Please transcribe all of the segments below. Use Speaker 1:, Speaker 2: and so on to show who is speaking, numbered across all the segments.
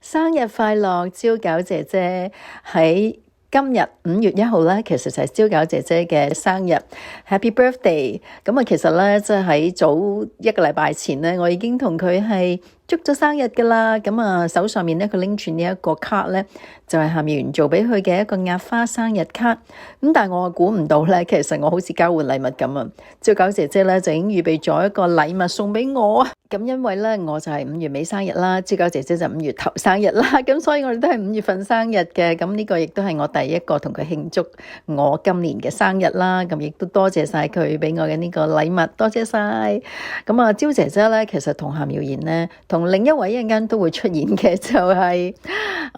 Speaker 1: 生日快樂，朝九姐姐。喺今日5月1號咧，其實就係朝九姐姐嘅生日 ，Happy Birthday！咁啊，其實咧即係喺早1個禮拜前咧，我已經同佢係祝咗生日噶啦。咁啊，手上面咧佢拎住呢一個卡咧，就係夏妙媛做俾佢嘅一個壓花生日卡。咁但係我估唔到咧，其實我好似交換禮物咁啊！朝九姐姐咧就已經預備咗一個禮物送俾我啊！咁因為咧我就係5月尾生日啦，朝九姐姐就5月頭生日啦，咁所以我哋都係5月份生日嘅。咁呢個亦都係我第一個同佢慶祝我今年嘅生日啦。咁亦都多謝晒佢俾我嘅呢個禮物，多謝晒。咁啊，朝姐姐咧其實同夏妙媛咧，同另一位一陣間都會出現嘅就係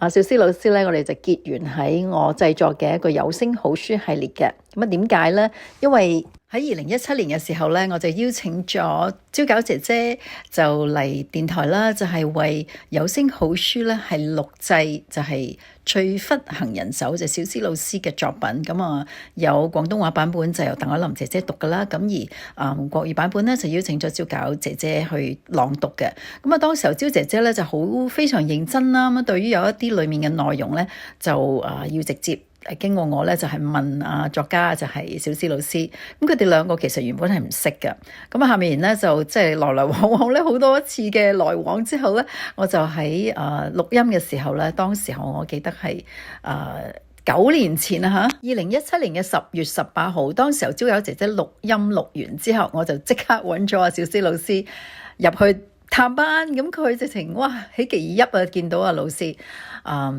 Speaker 1: 小思老師咧，我哋就結緣喺我製作嘅一個有聲好書系列嘅。咁啊點解咧？因為喺2017年嘅時候咧，我就邀請咗朝九姐姐就嚟電台啦，就係為有聲好書咧係錄製，就係翠忽行人手，就小思老師嘅作品。咁啊有廣東話版本就由鄧凱琳姐姐讀噶啦，咁而國語版本咧就邀請咗朝九姐姐去朗讀嘅。咁啊當時候朝姐姐咧就好非常認真啦，咁對於有一啲裡面嘅內容咧就要直接經過我咧就係問作家就係小思老師，咁佢哋兩個其實原本係唔識嘅，咁下面咧就即係來來往往咧好多次嘅來往之後咧，我就喺錄音嘅時候咧，當時候我記得係9年前啊嚇，2017年嘅10月18號，當時候朝九姐姐錄音錄完之後，我就即刻揾咗小思老師入去探班，咁佢直情哇喜極而泣啊！見到老師，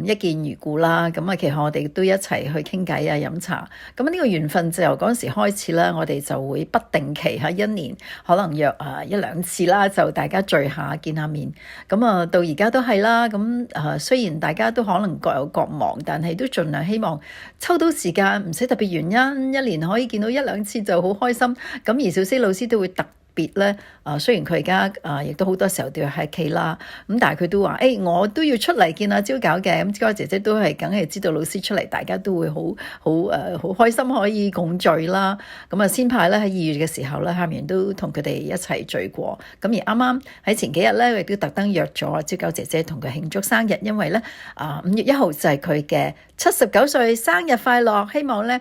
Speaker 1: 一見如故啦。咁啊，其實我哋都一齊去傾偈啊、飲茶。咁呢個緣分就由嗰陣時開始啦，我哋就會不定期喺1年可能約1-2次啦，就大家聚下見下面。咁啊，到而家都係啦。咁雖然大家都可能各有各忙，但係都盡量希望抽到時間，唔使特別原因，1年可以見到1-2次就好開心。咁而小思老師都會特別咧，雖然佢而家亦都好多時候都要喺屋企啦，咁但係佢都話，我都要出嚟見阿朝九嘅，咁朝九姐姐都係梗係知道老師出嚟，大家都會好開心可以共聚啦。咁啊，先排咧喺2月嘅時候咧，夏妙媛都同佢哋一齊聚過。咁而啱啱喺前幾日咧，亦都特登約咗朝九姐姐同佢慶祝生日，因為咧5月1號就係佢嘅79歲生日快樂。希望咧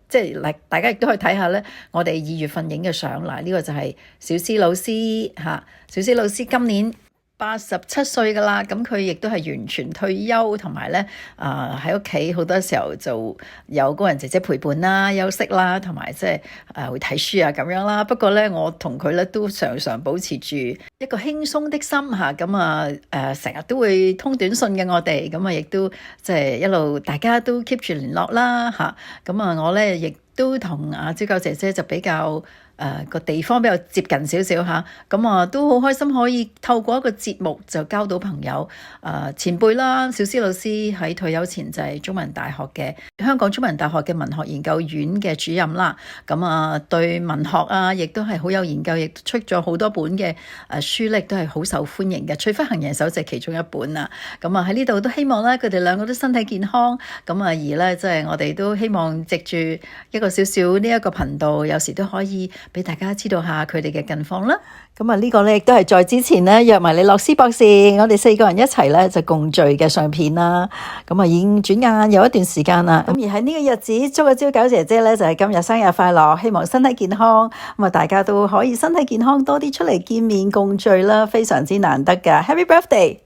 Speaker 1: 即係大家亦都可以睇下咧，我哋2月份影嘅相啦。呢個就係小思老師嚇，小思老師今年87歲噶啦，咁佢亦都係完全退休，同埋咧喺屋企好多時候就有工人姐姐陪伴啦、休息啦，同埋即係會睇書啊咁樣啦。不過咧，我同佢咧都常常保持住一個輕鬆的心嚇，咁成日都會通短信嘅我哋，咁亦都即係一路大家都 keep 住聯絡啦嚇。咁我咧亦都同朝九姐姐就比較個地方比較接近少少嚇，咁都好開心可以透過一個節目就交到朋友。前輩啦，小思老師喺退休前就係香港中文大學嘅文學研究院嘅主任啦。咁對文學亦都係好有研究，亦出咗好多本嘅書咧，都係好受歡迎嘅。翠忽行人手就係其中一本啦。咁喺呢度都希望咧，佢哋兩個都身體健康。而咧即係我哋都希望藉住一個少少呢一個頻道，有時都可以俾大家知道下佢哋嘅近況啦。咁呢個咧亦都係在之前咧約埋李樂詩博士，我哋4個人一齊咧就共聚嘅相片啦。已經轉眼有一段時間啦。而喺呢個日子，祝個朝九姐姐咧就係今日生日快樂，希望身體健康。大家都可以身體健康，多啲出嚟見面共聚啦，非常之難得㗎。Happy birthday！